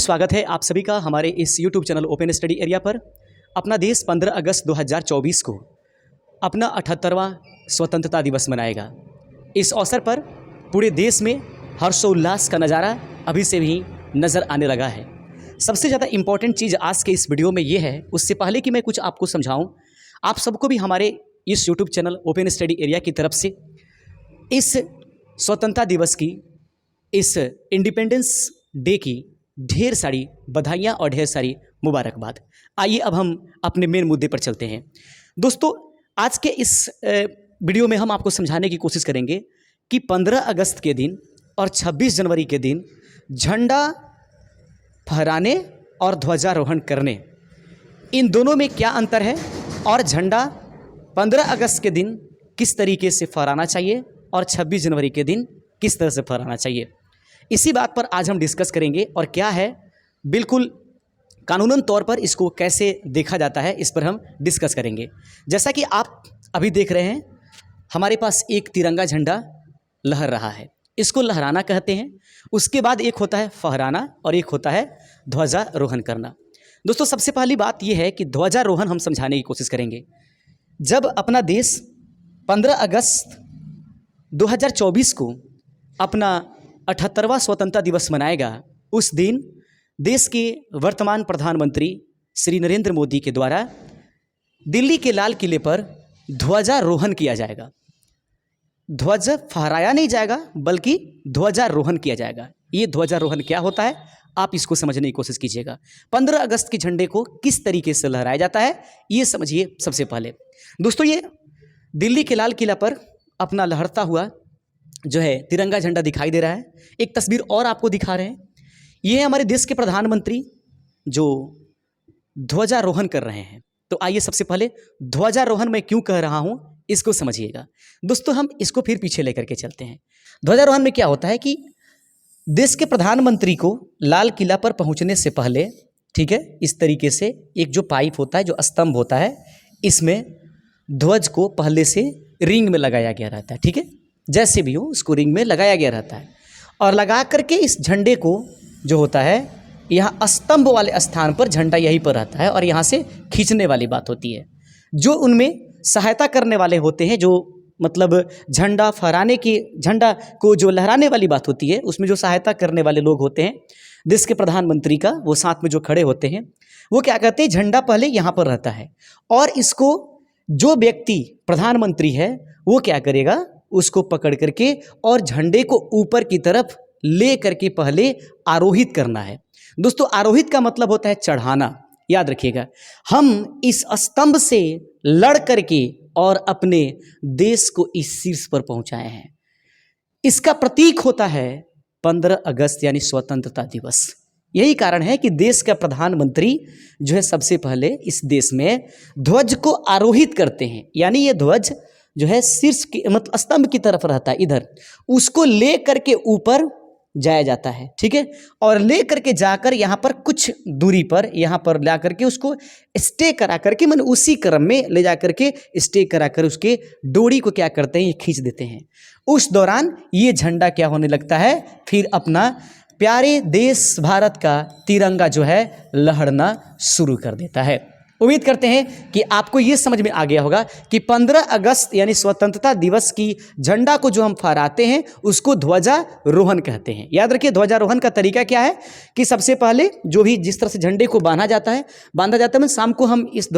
स्वागत है आप सभी का हमारे इस YouTube channel open study area पर। अपना देश 15 अगस्त 2024 को अपना 78वां स्वतंत्रता दिवस मनाएगा। इस अवसर पर पूरे देश में हर्षोल्लास का नज़ारा अभी से भी नज़र आने लगा है। सबसे ज़्यादा इम्पॉर्टेंट चीज़ आज के इस वीडियो में ये है, उससे पहले कि मैं कुछ आपको समझाऊं, आप सबको भी हमारे इस YouTube channel open study area की तरफ से इस स्वतंत्रता दिवस की, इस इंडिपेंडेंस डे की ढेर सारी बधाइयाँ और ढेर सारी मुबारकबाद। आइए अब हम अपने मेन मुद्दे पर चलते हैं। दोस्तों, आज के इस वीडियो में हम आपको समझाने की कोशिश करेंगे कि 15 अगस्त के दिन और 26 जनवरी के दिन झंडा फहराने और ध्वजारोहण करने, इन दोनों में क्या अंतर है और झंडा 15 अगस्त के दिन किस तरीके से फहराना चाहिए और 26 जनवरी के दिन किस तरह से फहराना चाहिए, इसी बात पर आज हम डिस्कस करेंगे। और क्या है बिल्कुल कानूनन तौर पर इसको कैसे देखा जाता है, इस पर हम डिस्कस करेंगे। जैसा कि आप अभी देख रहे हैं, हमारे पास एक तिरंगा झंडा लहर रहा है, इसको लहराना कहते हैं। उसके बाद एक होता है फहराना और एक होता है ध्वजारोहण करना। दोस्तों, सबसे पहली बात यह है कि ध्वजारोहण हम समझाने की कोशिश करेंगे। जब अपना देश 15 अगस्त 2024 को अपना 78वां स्वतंत्रता दिवस मनाएगा, उस दिन देश के वर्तमान प्रधानमंत्री श्री नरेंद्र मोदी के द्वारा दिल्ली के लाल किले पर ध्वजारोहण किया जाएगा। ध्वज फहराया नहीं जाएगा बल्कि ध्वजारोहण किया जाएगा। ये ध्वजारोहण क्या होता है, आप इसको समझने की कोशिश कीजिएगा। 15 अगस्त के झंडे को किस तरीके से लहराया जाता है ये समझिए सबसे पहले। दोस्तों, ये दिल्ली के लाल किला पर अपना लहरता हुआ जो है तिरंगा झंडा दिखाई दे रहा है। एक तस्वीर और आपको दिखा रहे हैं, ये है हमारे देश के प्रधानमंत्री जो ध्वजारोहण कर रहे हैं। तो आइए सबसे पहले ध्वजारोहण मैं क्यों कह रहा हूं इसको समझिएगा। दोस्तों, हम इसको फिर पीछे लेकर के चलते हैं। ध्वजारोहण में क्या होता है कि देश के प्रधानमंत्री को लाल किला पर पहुंचने से पहले, ठीक है, इस तरीके से एक जो पाइप होता है, जो स्तंभ होता है, इसमें ध्वज को पहले से रिंग में लगाया गया रहता है। ठीक है, जैसे भी हो उसको रिंग में लगाया गया रहता है और लगा करके इस झंडे को जो होता है, यहाँ स्तंभ वाले स्थान पर झंडा यहीं पर रहता है और यहाँ से खींचने वाली बात होती है। जो उनमें सहायता करने वाले होते हैं, जो मतलब झंडा फहराने की, झंडा को जो लहराने वाली बात होती है, उसमें जो सहायता करने वाले लोग होते हैं देश के प्रधानमंत्री का, वो साथ में जो खड़े होते हैं, वो क्या कहते हैं, झंडा पहले यहाँ पर रहता है और इसको जो व्यक्ति प्रधानमंत्री है वो क्या करेगा, उसको पकड़ करके और झंडे को ऊपर की तरफ ले करके पहले आरोहित करना है। दोस्तों, आरोहित का मतलब होता है चढ़ाना। याद रखिएगा, हम इस स्तंभ से लड़ करके और अपने देश को इस शीर्ष पर पहुंचाए हैं। इसका प्रतीक होता है 15 अगस्त यानी स्वतंत्रता दिवस। यही कारण है कि देश का प्रधानमंत्री जो है सबसे पहले इस देश में ध्वज को आरोहित करते हैं, यानी ये ध्वज जो है शीर्ष की मतलब स्तंभ की तरफ रहता है, इधर उसको ले करके ऊपर जाया जाता है। ठीक है, और ले करके जाकर यहाँ पर कुछ दूरी पर यहाँ पर ला करके उसको स्टे करा करके, मैंने उसी क्रम में ले जा करके स्टे करा कर उसके डोरी को क्या करते हैं, ये खींच देते हैं। उस दौरान ये झंडा क्या होने लगता है, फिर अपना प्यारे देश भारत का तिरंगा जो है लहरना शुरू कर देता है। उम्मीद करते हैं कि आपको ये समझ में आ गया होगा कि 15 अगस्त यानी स्वतंत्रता दिवस की झंडा को जो हम फहराते हैं उसको ध्वजारोहण कहते हैं। याद रखिए, ध्वजारोहण का तरीका क्या है कि सबसे पहले जो भी जिस तरह से झंडे को बांधा जाता है शाम को हम इस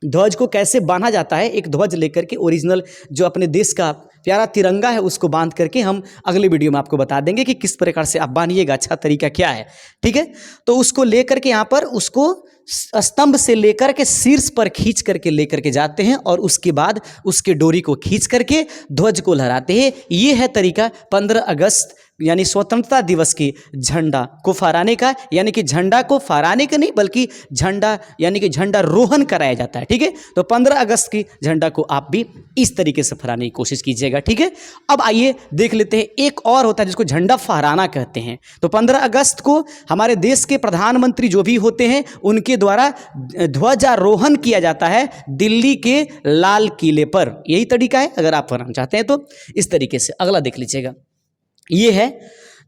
ध्वज को कैसे बांधा जाता है, एक ध्वज लेकर के ओरिजिनल जो अपने देश का प्यारा तिरंगा है उसको बांध करके हम अगले वीडियो में आपको बता देंगे कि किस प्रकार से आप बांधिएगा, अच्छा तरीका क्या है। ठीक है, तो उसको लेकर के यहाँ पर उसको स्तंभ से लेकर के शीर्ष पर खींच करके लेकर के जाते हैं और उसके बाद उसके डोरी को खींच करके ध्वज को लहराते हैं। ये है तरीका 15 अगस्त यानी स्वतंत्रता दिवस की झंडा को फहराने का, यानी कि झंडा को फहराने का नहीं बल्कि झंडा यानी कि झंडा रोहण कराया जाता है। ठीक है, तो 15 अगस्त की झंडा को आप भी इस तरीके से फहराने की कोशिश कीजिएगा। ठीक है, अब आइए देख लेते हैं, एक और होता है जिसको झंडा फहराना कहते हैं। तो 15 अगस्त को हमारे देश के प्रधानमंत्री जो भी होते हैं उनके द्वारा ध्वजारोहण किया जाता है दिल्ली के लाल किले पर। यही तरीका है, अगर आप फहराना चाहते हैं तो इस तरीके से। अगला देख लीजिएगा, ये है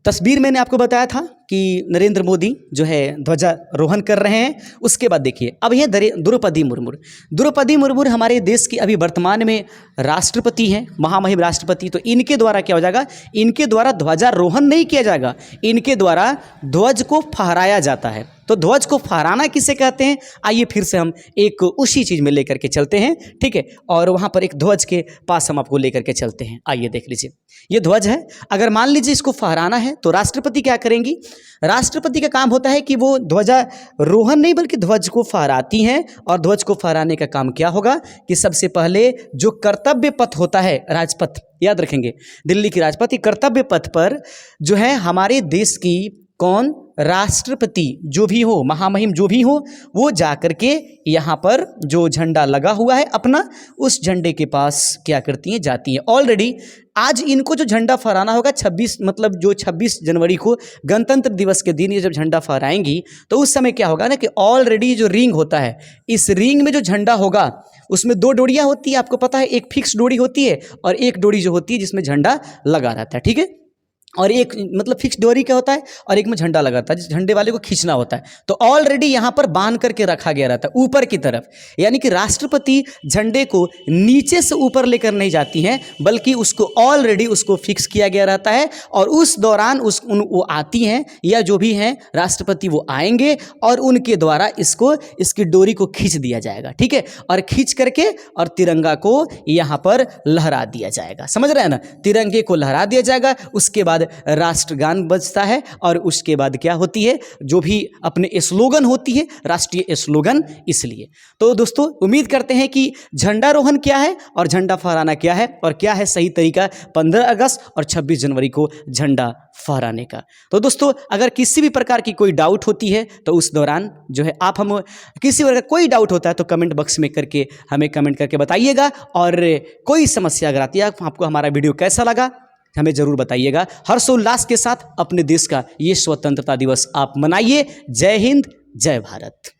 तस्वीर मैंने आपको बताया था कि नरेंद्र मोदी जो है ध्वजारोहण कर रहे हैं। उसके बाद देखिए अब ये द्रौपदी मुर्मू। द्रौपदी मुर्मू हमारे देश की अभी वर्तमान में राष्ट्रपति हैं, महामहिम राष्ट्रपति। तो इनके द्वारा क्या हो जाएगा, इनके द्वारा ध्वजारोहण नहीं किया जाएगा, इनके द्वारा ध्वज को फहराया जाता है। तो ध्वज को फहराना किसे कहते हैं, आइए फिर से हम एक उसी चीज़ में लेकर के चलते हैं, ठीक है। और वहाँ पर एक ध्वज के पास हम आपको लेकर के चलते हैं। आइए देख लीजिए, ये ध्वज है। अगर मान लीजिए इसको फहराना है तो राष्ट्रपति क्या करेंगी, राष्ट्रपति का काम होता है कि वो ध्वजारोहण नहीं बल्कि ध्वज को फहराती हैं। और ध्वज को फहराने का काम क्या होगा कि सबसे पहले जो कर्तव्य पथ होता है, राजपथ याद रखेंगे, दिल्ली की राजपथ, कर्तव्य पथ पर जो है हमारे देश की कौन, राष्ट्रपति जो भी हो, महामहिम जो भी हो, वो जाकर के यहाँ पर जो झंडा लगा हुआ है अपना, उस झंडे के पास क्या करती हैं, जाती हैं। ऑलरेडी आज इनको जो झंडा फहराना होगा 26 जनवरी को गणतंत्र दिवस के दिन ये जब झंडा फहराएंगी तो उस समय क्या होगा ना कि ऑलरेडी जो रिंग होता है, इस रिंग में जो झंडा होगा उसमें 2 डोरियाँ होती है, आपको पता है। एक फिक्स डोरी होती है और एक डोरी जो होती है जिसमें झंडा लगा रहता है, ठीक है। और एक मतलब फिक्स डोरी क्या होता है और एक में झंडा लगाता है, जिस झंडे वाले को खींचना होता है। तो ऑलरेडी यहाँ पर बांध करके रखा गया रहता है ऊपर की तरफ, यानी कि राष्ट्रपति झंडे को नीचे से ऊपर लेकर नहीं जाती हैं बल्कि उसको ऑलरेडी उसको फिक्स किया गया रहता है। और उस दौरान वो आती हैं या जो भी हैं राष्ट्रपति वो आएंगे और उनके द्वारा इसकी डोरी को खींच दिया जाएगा, ठीक है। और खींच करके और तिरंगा को यहाँ पर लहरा दिया जाएगा, समझ रहे हैं ना, तिरंगे को लहरा दिया जाएगा। उसके बाद राष्ट्रगान बजता है और उसके बाद क्या होती है, जो भी अपने स्लोगन होती है, राष्ट्रीय स्लोगन। इसलिए तो दोस्तों उम्मीद करते हैं कि झंडारोहण क्या है और झंडा फहराना क्या है और क्या है सही तरीका 15 अगस्त और 26 जनवरी को झंडा फहराने का। तो दोस्तों अगर किसी भी प्रकार की कोई डाउट होती है तो उस दौरान जो है आप हम किसी प्रकार कोई डाउट होता है तो कमेंट बॉक्स में करके हमें कमेंट करके बताइएगा। और कोई समस्या अगर आती है, आपको हमारा वीडियो कैसा लगा हमें ज़रूर बताइएगा। हर्षोल्लास के साथ अपने देश का ये स्वतंत्रता दिवस आप मनाइए। जय हिंद, जय भारत।